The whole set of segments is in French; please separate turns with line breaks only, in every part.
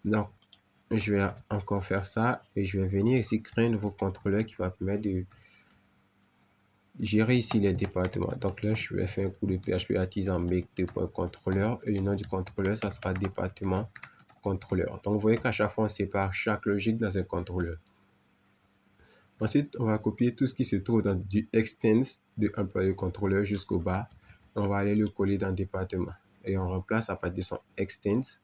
Donc, je vais encore faire ça et je vais venir ici créer un nouveau contrôleur qui va permettre de gérer ici les départements. Donc là, je vais faire un coup de PHP artisan make2.controller et le nom du contrôleur, ça sera département contrôleur. Donc vous voyez qu'à chaque fois, on sépare chaque logique dans un contrôleur. Ensuite, on va copier tout ce qui se trouve dans du extends de employé contrôleur jusqu'au bas. On va aller le coller dans département et on remplace à partir de son extends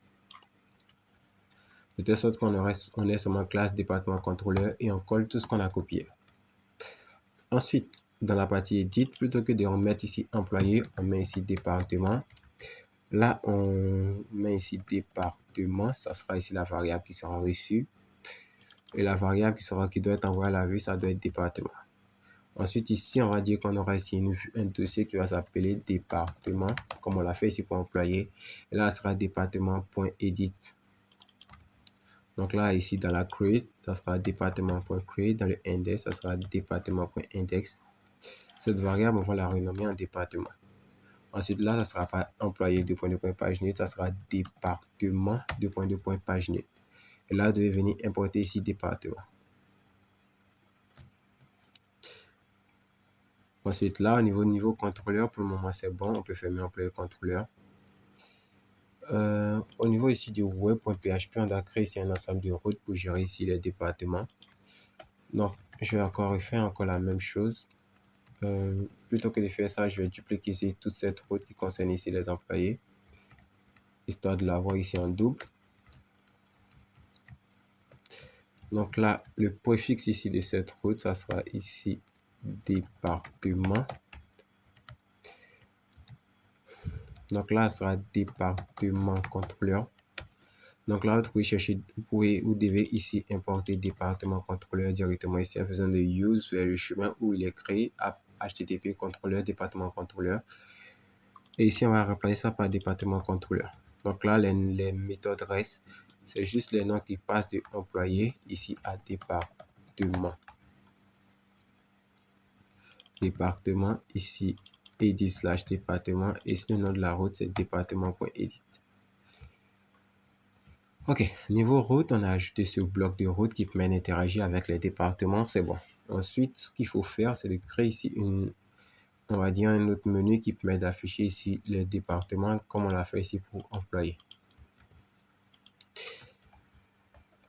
de telle sorte qu'on ait seulement classe département contrôleur et on colle tout ce qu'on a copié. Ensuite, dans la partie edit, plutôt que de remettre ici employé, on met ici département. Là, on met ici département, ça sera ici la variable qui sera reçue. Et la variable qui doit être envoyée à la vue, ça doit être département. Ensuite, ici, on va dire qu'on aura ici un dossier qui va s'appeler département, comme on l'a fait ici pour employé. Et là, ça sera département.edit. Donc là, ici, dans la create, ça sera département.create. Dans le index, ça sera département.index. Cette variable, on va la renommer en département. Ensuite, là, ça sera pas employé paginé, ça sera département paginé. Et là, vous devez venir importer ici département. Ensuite, là, au niveau contrôleur, pour le moment, c'est bon. On peut fermer employé contrôleur. Au niveau ici du web.php, on doit créer ici un ensemble de routes pour gérer ici les départements. Donc, je vais encore refaire la même chose. Plutôt que de faire ça, je vais dupliquer ici toute cette route qui concerne ici les employés, histoire de l'avoir ici en double. Donc là, le préfixe ici de cette route, ça sera ici département. Donc là, ça sera département contrôleur. Donc là, vous devez ici importer département contrôleur directement ici en faisant de use vers le chemin où il est créé à http contrôleur département contrôleur. Et ici, on va remplacer ça par département contrôleur. Donc là, les méthodes restent. C'est juste les noms qui passent de employé ici à département. Département ici edit/département et ici le nom de la route c'est département.edit. Ok, niveau route, on a ajouté ce bloc de route qui permet d'interagir avec les départements, c'est bon. Ensuite, ce qu'il faut faire, c'est de créer ici on va dire un autre menu qui permet d'afficher ici les départements comme on l'a fait ici pour employé.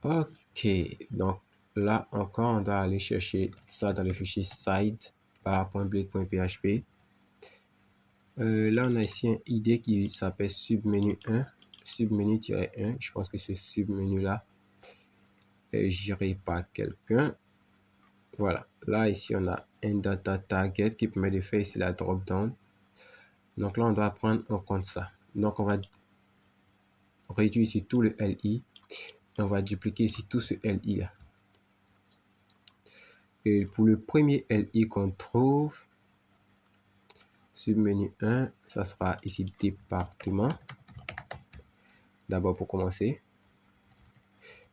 Ok, donc là encore, on doit aller chercher ça dans le fichier sidebar.blade.php. Là, on a ici un ID qui s'appelle submenu 1, submenu-1. Je pense que ce submenu-là est géré par quelqu'un. Voilà. Là, ici, on a un data target qui permet de faire ici la drop-down. Donc là, on doit prendre en compte ça. Donc, on va réduire ici tout le LI. Et on va dupliquer ici tout ce LI là. Et pour le premier LI qu'on trouve, submenu 1, ça sera ici département. D'abord pour commencer.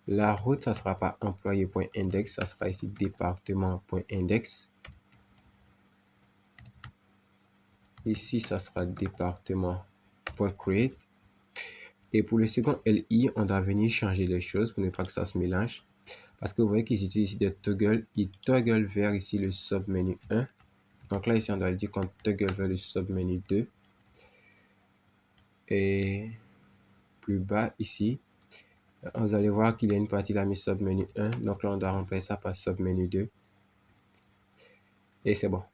La route, ça sera pas employé.index, ça sera ici département.index. Ici, ça sera département.create. Et pour le second LI, on doit venir changer les choses pour ne pas que ça se mélange. Parce que vous voyez qu'ils utilisent ici des toggles. Ils toggle vers ici le submenu 1. Donc là, ici, on doit dire qu'on toggle vers le submenu 2. Et plus bas ici, vous allez voir qu'il y a une partie là, mis submenu 1. Donc là, on doit remplacer ça par submenu 2. Et c'est bon.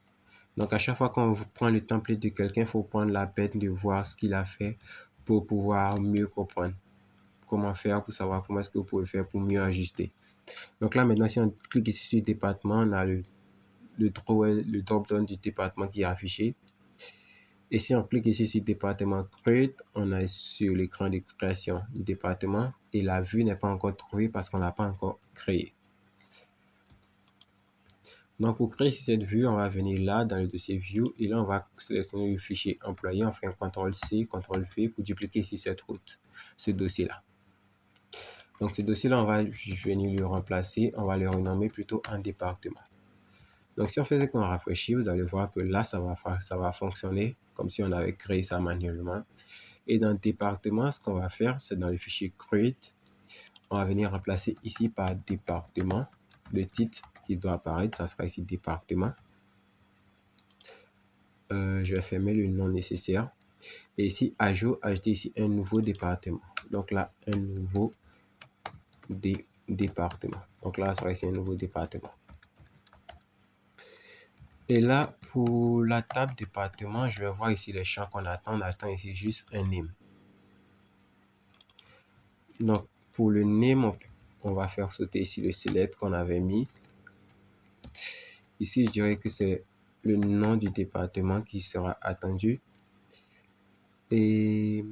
Donc, à chaque fois qu'on prend le template de quelqu'un, il faut prendre la peine de voir ce qu'il a fait pour pouvoir mieux comprendre comment faire, pour savoir comment est-ce que vous pouvez faire pour mieux ajuster. Donc là, maintenant, si on clique ici sur département, on a le drop-down du département qui est affiché. Et si on clique ici sur département create, on est sur l'écran de création du département et la vue n'est pas encore trouvée parce qu'on ne l'a pas encore créé. Donc, pour créer cette vue, on va venir là dans le dossier View et là, on va sélectionner le fichier employé. On fait un CTRL-C, CTRL-V pour dupliquer ici cette route, ce dossier-là. Donc, ce dossier-là, on va venir le remplacer. On va le renommer plutôt en département. Donc, si on faisait qu'on rafraîchit, vous allez voir que là, ça va fonctionner comme si on avait créé ça manuellement. Et dans département, ce qu'on va faire, c'est dans le fichier create, on va venir remplacer ici par département. Le titre qui doit apparaître, ça sera ici département. Je vais fermer le nom nécessaire. Et ici, ajouter ici un nouveau département. Donc là, un nouveau département. Donc là, ça sera ici un nouveau département. Et là, pour la table département, je vais voir ici les champs qu'on attend. On attend ici juste un name. Donc, pour le name, on va faire sauter ici le select qu'on avait mis. Ici, je dirais que c'est le nom du département qui sera attendu. Et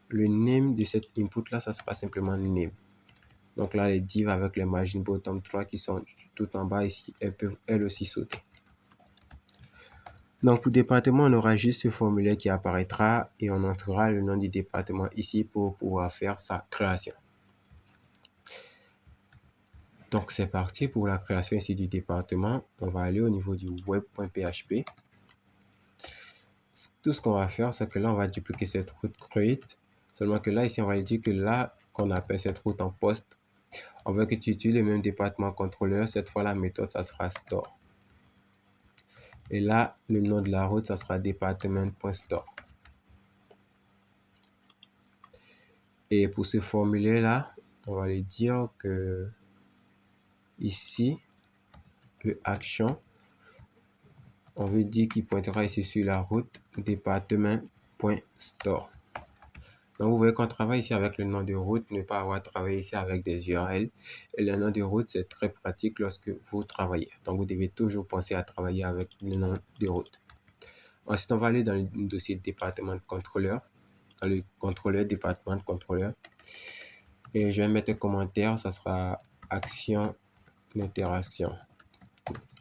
le name de cette input là, ça sera simplement name. Donc là, les divs avec les margin bottom 3 qui sont tout en bas ici, elles peuvent elles aussi sauter. Donc pour département, on aura juste ce formulaire qui apparaîtra et on entrera le nom du département ici pour pouvoir faire sa création. Donc c'est parti pour la création ici du département. On va aller au niveau du web.php. Tout ce qu'on va faire, c'est que là, on va dupliquer cette route create. Seulement que là, ici, on va dire que là, qu'on appelle cette route en poste, on veut que tu utilises le même département contrôleur. Cette fois, la méthode, ça sera store. Et là, le nom de la route, ça sera département.store. Et pour ce formulaire-là, on va lui dire que ici, le action, on veut dire qu'il pointera ici sur la route département.store. Donc, vous voyez qu'on travaille ici avec le nom de route, ne pas avoir travaillé ici avec des URL. Et le nom de route, c'est très pratique lorsque vous travaillez. Donc, vous devez toujours penser à travailler avec le nom de route. Ensuite, on va aller dans le dossier département de contrôleur, dans le contrôleur, département de contrôleur. Et je vais mettre un commentaire, ça sera action d'interaction.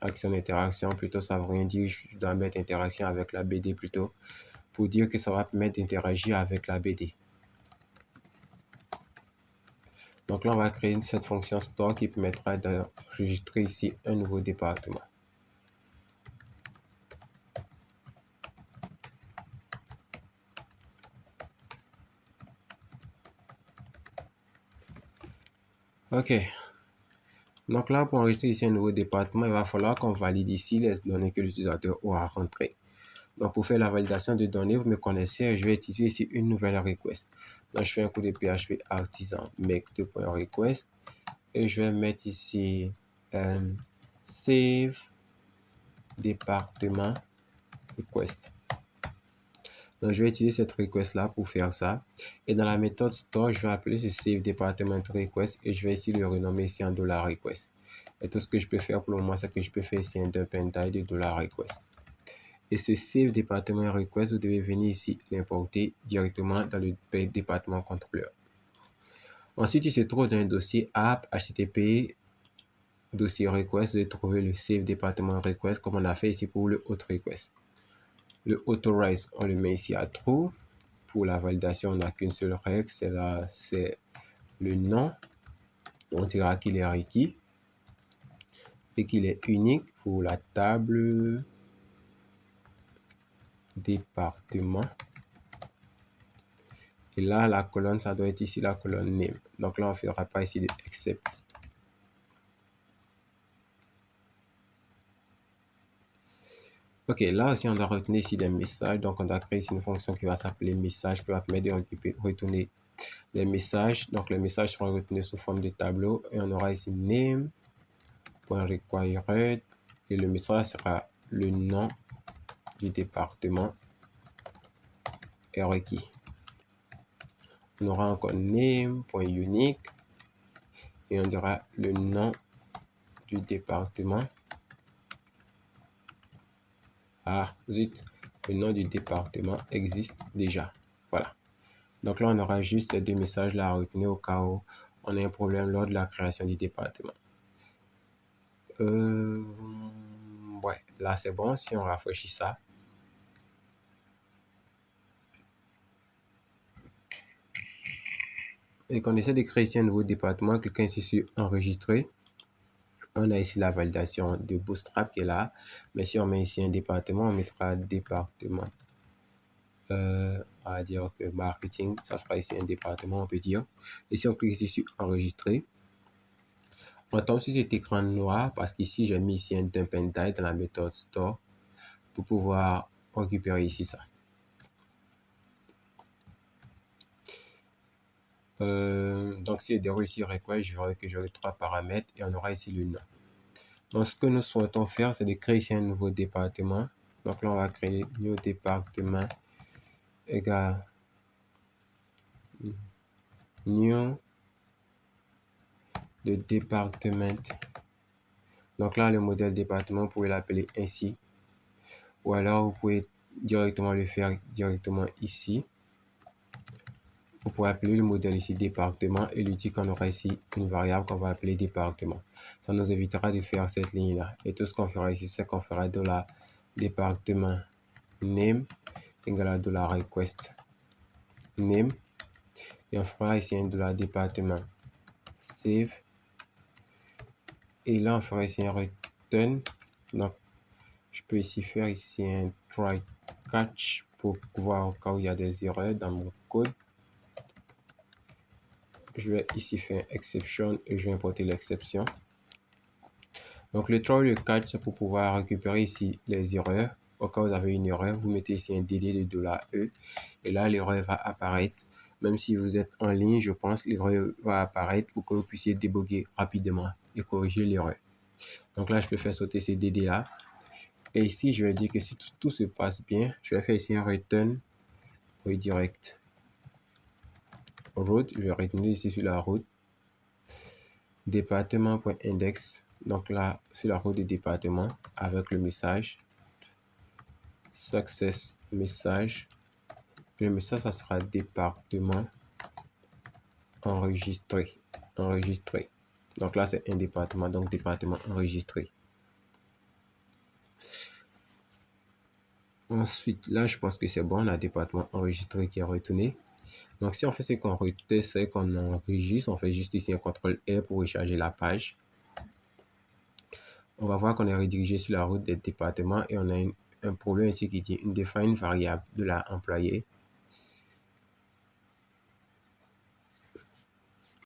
Action d'interaction, plutôt, ça ne veut rien dire, je dois mettre interaction avec la BD plutôt, pour dire que ça va permettre d'interagir avec la BD. Donc là, on va créer cette fonction store qui permettra d'enregistrer ici un nouveau département. Ok. Donc là, pour enregistrer ici un nouveau département, il va falloir qu'on valide ici les données que l'utilisateur aura rentrées. Donc pour faire la validation de données, vous me connaissez, je vais utiliser ici une nouvelle request. Donc je fais un coup de PHP artisan make2.request et je vais mettre ici save département request. Donc je vais utiliser cette request là pour faire ça. Et dans la méthode store, je vais appeler ce save département request et je vais ici le renommer ici en $request. Et tout ce que je peux faire pour le moment, c'est que je peux faire ici un dump and die de $request. Et ce save département request, vous devez venir ici l'importer directement dans le département contrôleur. Ensuite, il se trouve dans un dossier app http dossier request, vous devez trouver le save département request comme on a fait ici pour le autre request. Le authorize, on le met ici à true. Pour la validation, on n'a qu'une seule règle, c'est le nom. On dira qu'il est requis et qu'il est unique pour la table département. Et là, la colonne, ça doit être ici la colonne name. Donc là, on ne fera pas ici de except. Ok, là aussi, on doit retenir ici des messages. Donc, on doit créer ici une fonction qui va s'appeler message, qui va permettre de retourner les messages. Donc, les messages seront retenus sous forme de tableau. Et on aura ici name.required. Et le message sera le nom du département est requis. On aura encore name.unique. Et on dira le nom du département. Ah, zut, le nom du département existe déjà. Voilà. Donc là, on aura juste ces deux messages là à retenir au cas où on a un problème lors de la création du département. Ouais, là c'est bon. Si on rafraîchit ça. Et qu'on essaie de créer ici un nouveau département, cliquez ici sur enregistrer. On a ici la validation de Bootstrap qui est là. Mais si on met ici un département, on mettra département. On va dire que marketing, ça sera ici un département, on peut dire. Et si on clique ici sur enregistrer, on tombe sur cet écran noir parce qu'ici, j'ai mis ici un dump and die dans la méthode store pour pouvoir récupérer ici ça. Donc, si je déroule ici request, je verrai que j'aurai 3 paramètres et on aura ici le nom. Donc, ce que nous souhaitons faire, c'est de créer ici un nouveau département. Donc là, on va créer new département égale new de département. Donc là, le modèle département, vous pouvez l'appeler ainsi. Ou alors, vous pouvez directement le faire directement ici. Vous pouvez appeler le modèle ici département et lui dire qu'on aura ici une variable qu'on va appeler département. Ça nous évitera de faire cette ligne-là. Et tout ce qu'on fera ici, c'est qu'on fera de la département name égale à de la request name. Et on fera ici un de la département save. Et là, on fera ici un return. Donc, je peux ici faire ici un try catch pour voir au cas où il y a des erreurs dans mon code. Je vais ici faire exception et je vais importer l'exception. Donc le try et le catch, c'est pour pouvoir récupérer ici les erreurs. Au cas où vous avez une erreur, vous mettez ici un DD de $E et là l'erreur va apparaître. Même si vous êtes en ligne, je pense que l'erreur va apparaître pour que vous puissiez débugger rapidement et corriger l'erreur. Donc là, je peux faire sauter ces DD là. Et ici, je vais dire que si tout se passe bien, je vais faire ici un return redirect route. Je vais retourner ici sur la route département.index. Donc là, sur la route des départements avec le message success message. Le message, ça sera département enregistré. Donc là, c'est un département, donc département enregistré. Ensuite, là, je pense que c'est bon, on a département enregistré qui est retourné. Donc, si on fait ce qu'on reteste, c'est qu'on enregistre, on fait juste ici un CTRL R pour recharger la page. On va voir qu'on est redirigé sur la route des départements et on a un problème ici qui dit une define variable de la employée